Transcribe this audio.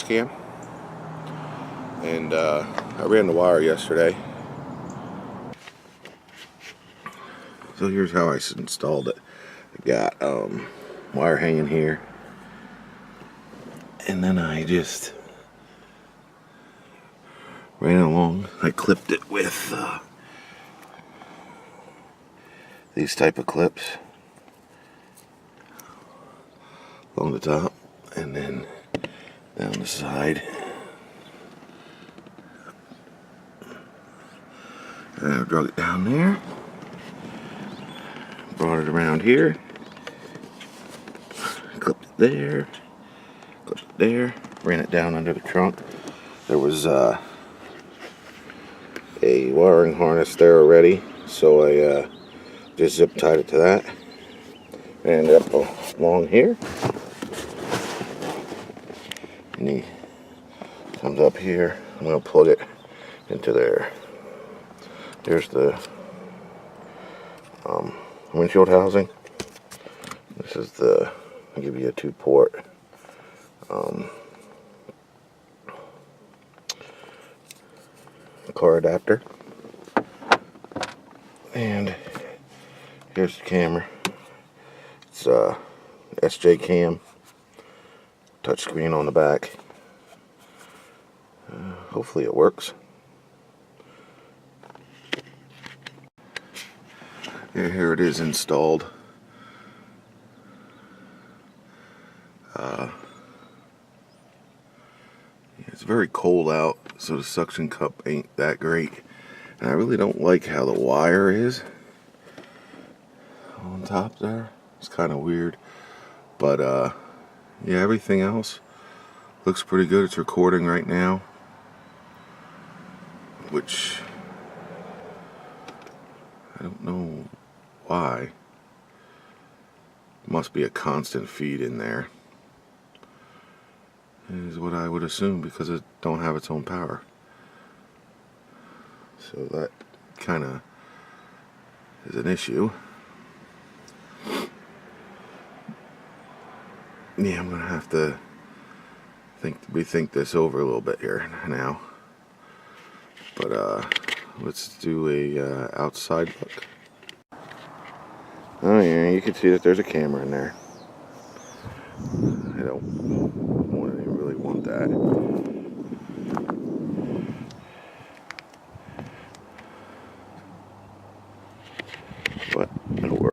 cam, and I ran the wire yesterday. So here's how I installed it. I got wire hanging here, and then I just ran along. I clipped it with these type of clips along the top, and then down the side. And I drug it down there, brought it around here, clipped it there, clipped it there, ran it down under the trunk. There was a wiring harness there already, so I just zip tied it to that. And up along here, and he comes up here. I'm going to plug it into there. There's the windshield housing. This is the, I'll give you a 2-port car adapter. And here's the camera. It's SJ cam, touchscreen on the back. Hopefully it works. Here it is installed. It's very cold out, so the suction cup ain't that great. And I really don't like how the wire is on top there. It's kind of weird. But yeah, everything else looks pretty good. It's recording right now, which I don't know why. Must be a constant feed in there, is what I would assume, because it don't have its own power. So that kind of is an issue. Yeah, I'm gonna have to rethink this over a little bit here now. But let's do a outside look. Oh yeah, you can see that there's a camera in there. I don't really want that. But it'll work.